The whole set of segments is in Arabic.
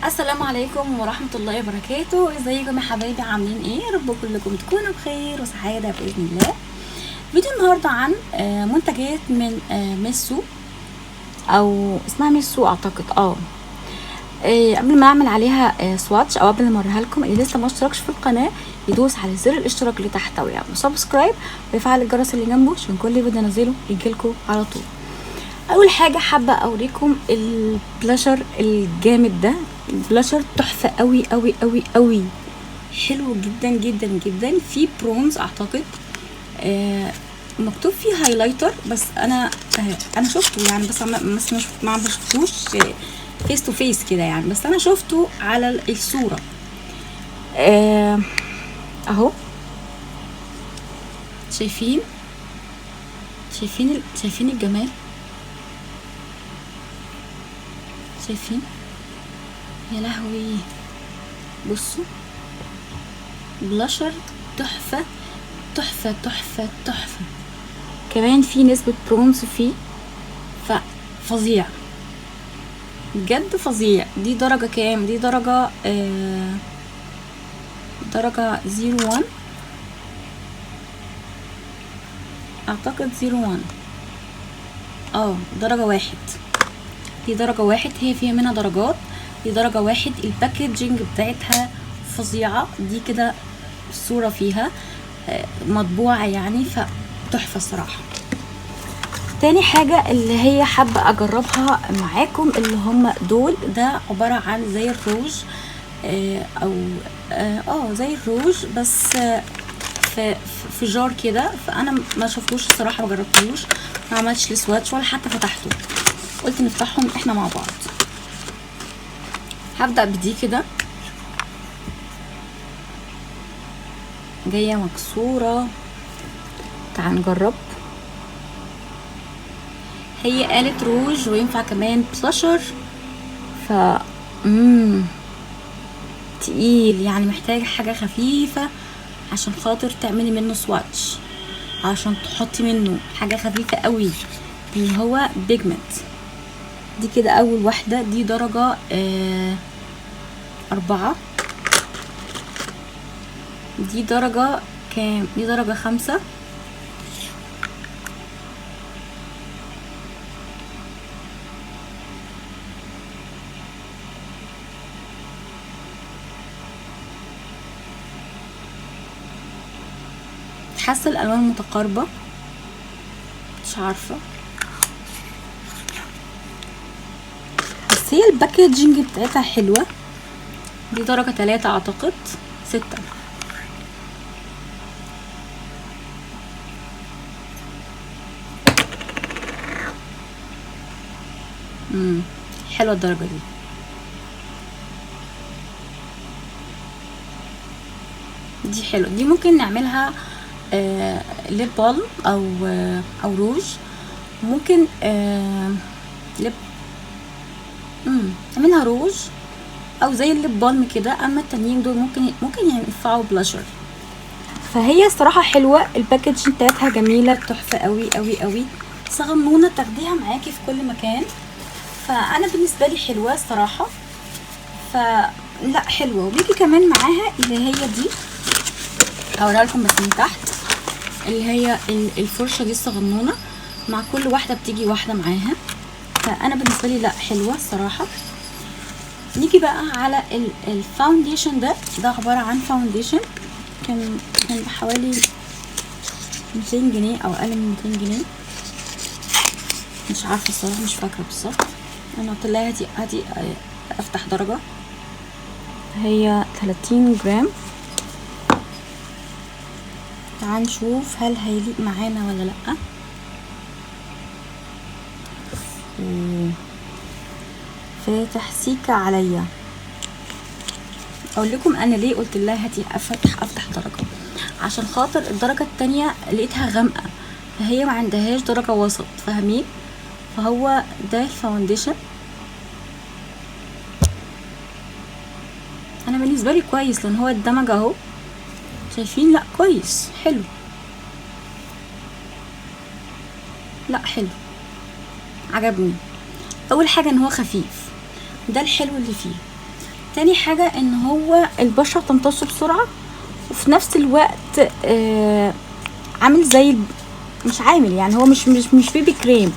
السلام عليكم ورحمة الله وبركاته. ازيكم يا حبايبي؟ عاملين ايه؟ يا رب كلكم تكونوا بخير وسعادة بإذن الله. فيديو النهاردة عن منتجات من ميسو، او اسمها ميسو اعتقد. قبل ما اعمل عليها سواتش، او قبل ما اوريها لكم، اللي لسه ما اشتركش في القناة يدوس على زر الاشتراك اللي تحت ويعمل سبسكرايب ويفعل الجرس اللي جنبه عشان كل فيديو انزله يجيلكم على طول. اول حاجه حابه اوريكم البلاشر الجامد ده. البلاشر تحفه قوي قوي قوي قوي، حلو جدا جدا جدا. في برونز اعتقد، مكتوب فيه هايلايتر، بس انا شفته يعني، بس ما شفتوش فيس تو فيس كده يعني، بس انا شفته على الصوره. اهو شايفين الجمال؟ شايفين؟ يا لهوي، بصوا بلاشر تحفة تحفة تحفة تحفة. كمان في نسبة برونز فيه، فظيع بجد فظيع. دي درجة كام؟ دي درجة درجة 01 اعتقد، 01 درجة 1. دي درجة 1، هي فيها منها درجات. دي درجة 1. الباكجينج بتاعتها فظيعة، دي كده الصورة فيها مطبوعة يعني، فتحفة الصراحة. تاني حاجة اللي هي حابة اجربها معاكم اللي هم دول. ده عبارة عن زي الروج، او زي الروج، بس في جار كده. فانا ما شفتوش الصراحة، ما جربتوش، ما عملتش السواتش ولا حتى فتحته. قلت نفتحهم احنا مع بعض. هبدأ بدي كده، جاية مكسورة. تعال نجرب. هي قالت روج وينفع كمان بلاشر، تقيل يعني، محتاج حاجة خفيفة عشان خاطر تعملي منه سواتش، عشان تحطي منه حاجة خفيفة قوي اللي هو بيجمنت. دي كده اول واحدة، دي درجة 4. دي درجة كام؟ دي درجة 5. حاسة الالوان متقاربة، مش عارفة، بس هي الباكجينج بتاعتها حلوة. دي درجة 3 اعتقد، 6. حلوة الدرجة دي حلوة. دي ممكن نعملها ليب بالم او روج. ممكن ليب نعملها روج او زي الليب بالم كده. اما التانيين دول ممكن ينفعوا بلاشر. فهي الصراحه حلوه، الباكج بتاعتها جميله، تحفه قوي قوي قوي، صغنونه، تاخديها معاكي في كل مكان. فانا بالنسبه لي حلوه الصراحه، فلا حلوه. وبيجي كمان معاها اللي هي دي، هوريها لكم بس من تحت، اللي هي الفرشه دي الصغنونه. مع كل واحده بتيجي واحده معاها، فانا بالنسبه لي لا حلوه الصراحه. نيجي بقى على الفاونديشن. ده عباره عن فاونديشن، كان بحوالي 200 جنيه او اقل من 200 جنيه، مش عارفه الصراحه، مش فاكره بالظبط. انا قلت لها هاتي افتح درجه. هي 30 جرام. تعال نشوف هل هيليق معانا ولا لا. فاتح سيكا عليا. اقول لكم انا ليه قلت لها هاتي افتح درجه، عشان خاطر الدرجه التانية لقيتها غامقه، فهي ما عندهاش درجه وسط، فاهمين؟ فهو ده الفاونديشن. انا بالنسبه لي كويس لان هو الدمج اهو، شايفين؟ لا كويس، حلو، لا حلو، عجبني. اول حاجه ان هو خفيف، ده الحلو اللي فيه. تاني حاجة ان هو البشرة تمتص بسرعة، وفي نفس الوقت عامل زي مش عامل يعني، هو مش بيبي كريم،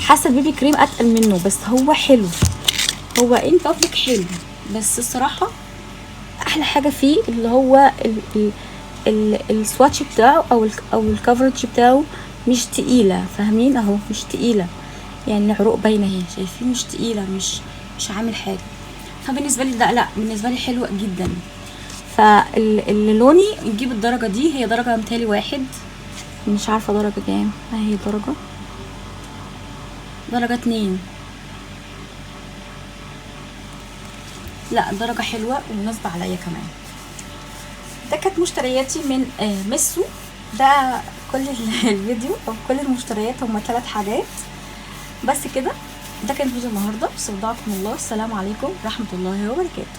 حاسه البيبي كريم اتقل منه، بس هو حلو، هو ان بابليك حلو. بس الصراحه احلى حاجه فيه اللي هو السواتش بتاعه او الكفرج بتاعه مش تقيله، فاهمين؟ اهو مش تقيله يعني، العروق باينه اهي، شايفين؟ مش تقيله، مش عامل حاجه. فبالنسبه لي ده لا، بالنسبه لي حلوه جدا. فاللوني نجيب الدرجه دي، هي درجه متهيألي 1، مش عارفه درجه كام، اهي درجه 2. لا درجه حلوه ومناسبه عليا كمان. ده كانت مشترياتي من ميسو. ده كل الفيديو او كل المشتريات، هما 3 حاجات بس كده. ده كان فيديو النهارده، استودعكم الله، السلام عليكم ورحمه الله وبركاته.